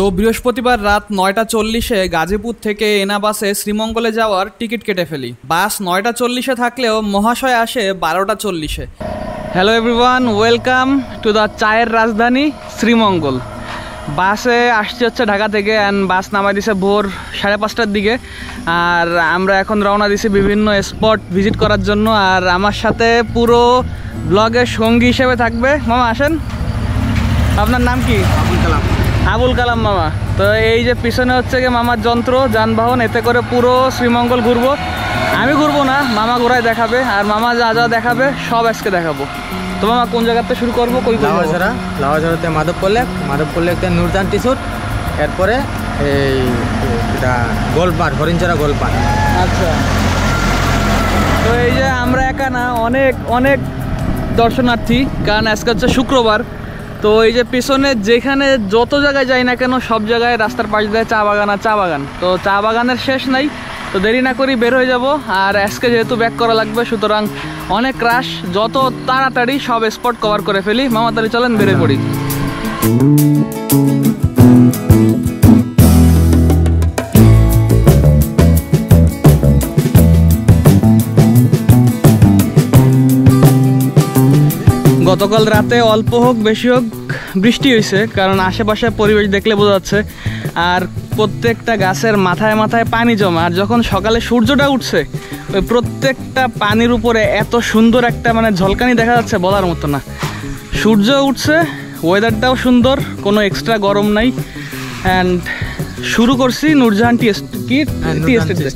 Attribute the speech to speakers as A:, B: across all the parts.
A: তো বৃহস্পতিবার রাত ৯টা ৪০-এ গাজীপুর থেকে এনা বাসে শ্রীমঙ্গলে যাওয়ার টিকিট কেটে ফেলি। বাস ৯টা ৪০-এ থাকলেও মহাশয় আসে ১২টা ৪০-এ। Hello everyone, welcome to the চায়ের রাজধানী শ্রীমঙ্গল। বাসে আসছে হচ্ছে ঢাকা থেকে, অ্যান্ড বাস নামাই দিছে ভোর ৫:৩০টার দিকে। আর আমরা এখন রওনা দিছি বিভিন্ন স্পট ভিজিট করার জন্য। আর আমার সাথে পুরো ব্লগের সঙ্গী হিসেবে থাকবে মামা। আসেন, আপনার নাম কি? আবুল কালাম মামা। তো এই যে পিছনে হচ্ছে গিয়ে মামার যন্ত্র যানবাহন, এতে করে পুরো শ্রীমঙ্গল ঘুরবো। আমি ঘুরবো না, মামা ঘোরায় দেখাবে। আর মামা যা যা দেখাবে সব আজকে দেখাবো। তো মামা কোন জায়গাতে শুরু করবো?
B: লাওয়াঝাড়াতে মাধবপুর লেক নুরজান টিসুট, এরপরে এই গোলপাড়, হরিণচড়া গোলপাড়।
A: আচ্ছা, তো এই যে আমরা একা না, অনেক অনেক দর্শনার্থী, কারণ আজকে হচ্ছে শুক্রবার। তো এই যে পিছনে যেখানে যত জায়গায় যাই না কেন, সব জায়গায় রাস্তার পাশ দিয়ে চা বাগান আর চা বাগান। তো চা বাগানের শেষ নাই। তো দেরি না করি বের হয়ে যাব। আর আজকে যেহেতু ব্যাক করা লাগবে, সুতরাং অনেক রাশ, যত তাড়াতাড়ি সব স্পট কভার করে ফেলি। মামা তাড়ি চলেন বেরিয়ে পড়ি। গতকাল রাতে অল্প হোক বেশি হোক বৃষ্টি হয়েছে, কারণ আশেপাশে পরিবেশ দেখলে বোঝা যাচ্ছে। আর প্রত্যেকটা গাছের মাথায় মাথায় পানি জমা। আর যখন সকালে সূর্যটা উঠছে, ওই প্রত্যেকটা পানির উপরে এত সুন্দর একটা ঝলকানি দেখা যাচ্ছে, বলার মতো না। সূর্য উঠছে, ওয়েদারটাও সুন্দর, কোনো এক্সট্রা গরম নাই। অ্যান্ড শুরু করছি নূরজাহান টি এস্টেট।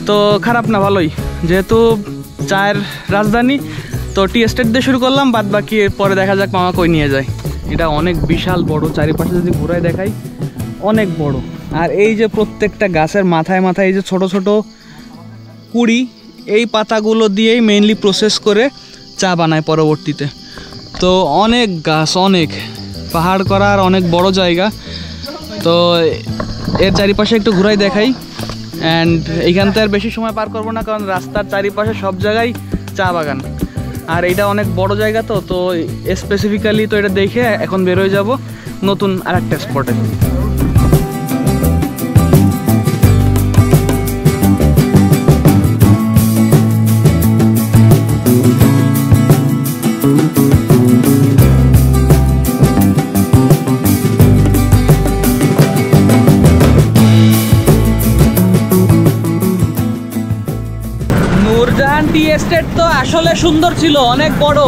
A: তো খারাপ না, ভালোই, যেহেতু চায়ের রাজধানী। তো টি এস্টেট দিয়ে শুরু করলাম, বাদ বাকি পরে দেখা যাক মামা কই নিয়ে যায়। এটা অনেক বিশাল বড়, চারিপাশে যদি ঘুরায় দেখাই অনেক বড়। আর এই যে প্রত্যেকটা গাছের মাথায় মাথায় এই যে ছোট ছোট কুড়ি, এই পাতাগুলো দিয়েই মেইনলি প্রসেস করে চা বানায় পরবর্তীতে। তো অনেক গাছ, অনেক পাহাড় করার অনেক বড় জায়গা। তো এর চারিপাশে একটু ঘুরাই দেখাই। অ্যান্ড এইখান থেকে আর বেশি সময় পার করবো না, কারণ রাস্তার চারিপাশে সব জায়গায় চা বাগান। আর এটা অনেক বড় জায়গা, তো স্পেসিফিক্যালি তো এটা দেখে এখন বেরোয় যাব নতুন আরেকটা স্পটে। নূরজাহান টি এস্টেট তো আসলে সুন্দর ছিল, অনেক বড়,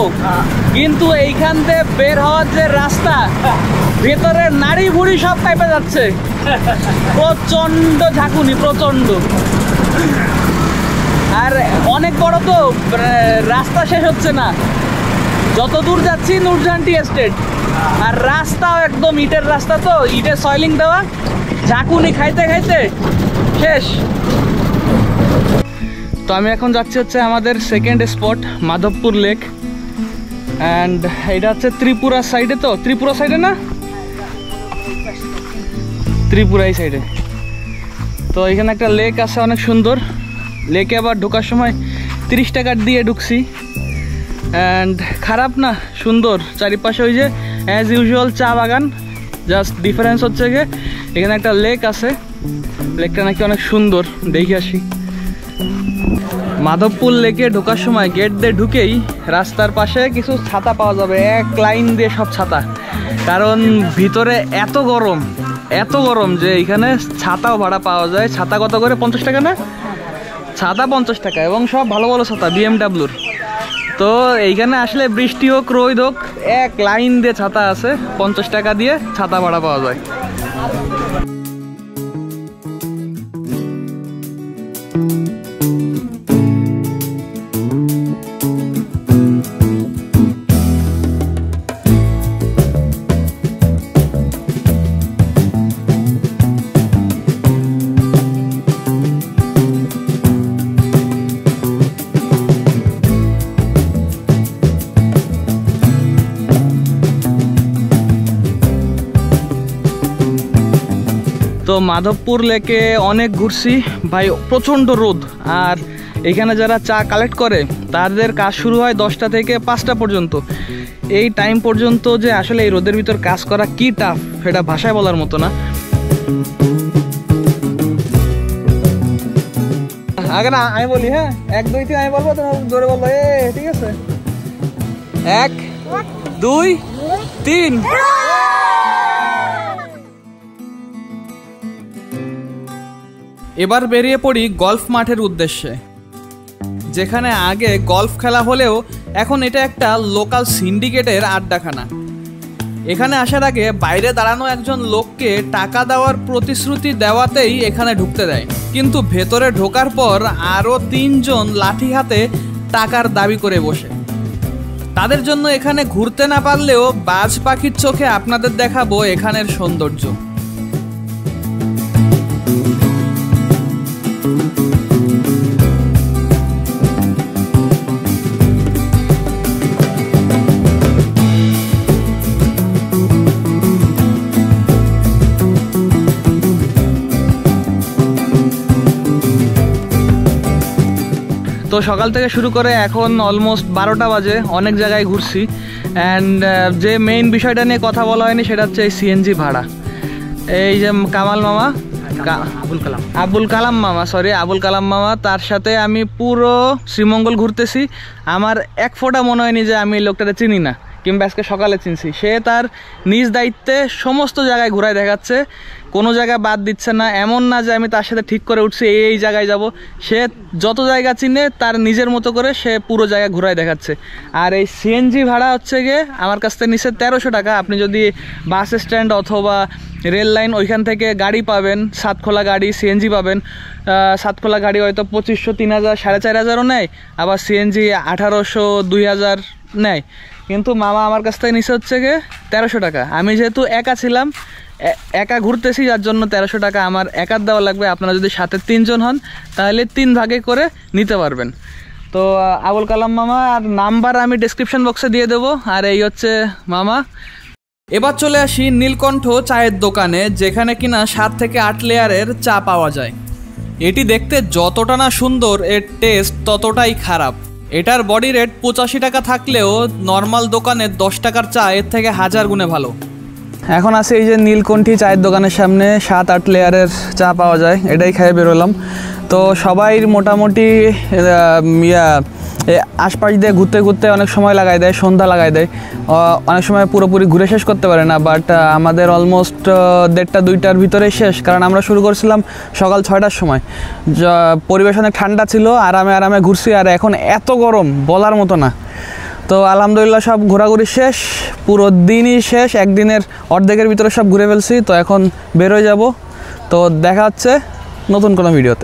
A: কিন্তু এইখান থেকে বের হওয়ার যে রাস্তা, ভেতরের নাড়ি ভুড়ি সব পাইপে যাচ্ছে। প্রচন্ড ঝাঁকুনি, প্রচন্ড। আর অনেক বড়, তো রাস্তা শেষ হচ্ছে না। যত দূর যাচ্ছি নূরজাহান টি এস্টেট, আর রাস্তাও একদম ইটের রাস্তা, তো ইটের সয়েলিং দেওয়া, ঝাঁকুনি খাইতে খাইতে শেষ। তো আমি এখন যাচ্ছি হচ্ছে আমাদের second spot, Madhabpur lake. And এটা হচ্ছে ত্রিপুরা সাইডে। তো ত্রিপুরা সাইডে না, ত্রিপুরা এই সাইডে। তো এখানে একটা লেক আছে, অনেক সুন্দর। লেকে আবার ঢোকার সময় 30 টাকা দিয়ে ঢুকছি। অ্যান্ড খারাপ না, সুন্দর। চারিপাশে ওই যে অ্যাজ ইউজুয়াল চা বাগান, জাস্ট ডিফারেন্স হচ্ছে গিয়ে এখানে একটা লেক আছে। লেকটা নাকি অনেক সুন্দর, দেখে আসি। মাধবপুর লেকে ঢোকার সময় গেট দিয়ে ঢুকেই রাস্তার পাশে কিছু ছাতা পাওয়া যাবে, এক লাইন দিয়ে সব ছাতা। কারণ ভিতরে এত গরম যে এখানে ছাতাও ভাড়া পাওয়া যায়। ছাতা কত করে? 50 টাকা না? ছাতা 50 টাকা, এবং সব ভালো ভালো ছাতা, BMW-র। তো এইখানে আসলে বৃষ্টি হোক রোদ হোক, এক লাইন দিয়ে ছাতা আছে, 50 টাকা দিয়ে ছাতা ভাড়া পাওয়া যায়। তো মাধবপুর লেকে অনেক ঘুরছি ভাই, প্রচণ্ড রোদ। আর এখানে যারা চা কালেক্ট করে তাদের কাজ শুরু হয় 10টা থেকে 5টা পর্যন্ত। এই টাইম পর্যন্ত যে আসলে এই রোদের ভিতর কাজ করা কি টাফ সেটা ভাষায় বলার মতো না। আগে না আমি বলি, হ্যাঁ 1 2 3 আমি বলবো, তুমি জোরে বলবো। ঠিক আছে, 1 2 3। এবার বেরিয়ে পড়ি গলফ মাঠের উদ্দেশ্যে, যেখানে আগে গলফ খেলা হলেও এখন এটা একটা লোকাল সিন্ডিকেটের আড্ডাখানা। এখানে আসার আগে বাইরে দাঁড়ানো একজন লোককে টাকা দেওয়ার প্রতিশ্রুতি দেওয়াতেই এখানে ঢুকতে দেয়, কিন্তু ভেতরে ঢোকার পর আরও 3 জন লাঠি হাতে টাকার দাবি করে বসে। তাদের জন্য এখানে ঘুরতে না পারলেও বাজ পাখির চোখে আপনাদের দেখাবো এখানের সৌন্দর্য। তো সকাল থেকে শুরু করে এখন অলমোস্ট 12টা বাজে, অনেক জায়গায় ঘুরছি। অ্যান্ড যে মেইন বিষয়টা নিয়ে কথা বলা হয়নি সেটা হচ্ছে এই সিএনজি ভাড়া। এই যে কামাল মামা, আবুল কালাম মামা, তার সাথে আমি পুরো শ্রীমঙ্গল ঘুরতেছি। আমার এক ফোঁটা মনে হয়নি যে আমি লোকটাকে চিনি না, কিংবা আজকে সকালে চিনছি। সে তার নিজ দায়িত্বে সমস্ত জায়গায় ঘুরায় দেখাচ্ছে, কোনো জায়গায় বাদ দিচ্ছে না। এমন না যে আমি তার সাথে ঠিক করে উঠছি এই জায়গায় যাব, সে যত জায়গা চিনে তার নিজের মতো করে সে পুরো জায়গা ঘুরায় দেখাচ্ছে। আর এই সিএনজি ভাড়া হচ্ছে গিয়ে আমার কাছ থেকে নিচ্ছে 1300 টাকা। আপনি যদি বাস স্ট্যান্ড অথবা রেল লাইন ওইখান থেকে গাড়ি পাবেন, সাতখোলা গাড়ি সিএনজি পাবেন। সাতখোলা গাড়ি হয়তো 2500 3000 4500ও নেয়, আবার সিএনজি 1800 2000 নেয়। কিন্তু মামা আমার কাছ থেকে নিচে হচ্ছে গিয়ে 1300 টাকা। আমি যেহেতু একা ছিলাম, একা ঘুরতেছি, যার জন্য 1300 টাকা আমার একার দেওয়া লাগবে। আপনারা যদি সাথে 3 জন হন তাহলে 3 ভাগে করে নিতে পারবেন। তো আবুল কালাম মামা, আর নাম্বার আমি ডেসক্রিপশন বক্সে দিয়ে দেবো। আর এই হচ্ছে মামা। এবার চলে আসি নীলকণ্ঠ চায়ের দোকানে, যেখানে কিনা 7 থেকে 8 লেয়ারের চা পাওয়া যায়। এটি দেখতে যতটা না সুন্দর, এর টেস্ট ততটাই খারাপ। এটার বডি রেট 85 টাকা থাকলেও নর্মাল দোকানে 10 টাকার চা এর থেকে 1000 গুণে ভালো। এখন আছে এই যে নীলকণ্ঠী চায়ের দোকানের সামনে 7-8 লেয়ারের চা পাওয়া যায়, এটাই খেয়ে বেরোলাম। তো সবাই মোটামুটি আশপাশ দিয়ে ঘুরতে ঘুরতে অনেক সময় লাগাই দেয়, সন্ধ্যা লাগাই দেয়, অনেক সময় পুরোপুরি ঘুরে শেষ করতে পারে না। বাট আমাদের অলমোস্ট 1:30-2টার ভিতরে শেষ, কারণ আমরা শুরু করছিলাম সকাল 6টার সময়। পরিবেশ অনেক ঠান্ডা ছিল, আরামে ঘুরছি। আর এখন এত গরম বলার মতো না। তো আলহামদুলিল্লাহ সব ঘোরাঘুরি শেষ, পুরো দিনই শেষ, একদিনের অর্ধেকের ভিতরে সব ঘুরে ফেলছি। তো এখন বেরোয় যাব। তো দেখা হচ্ছে নতুন কোনো ভিডিওতে।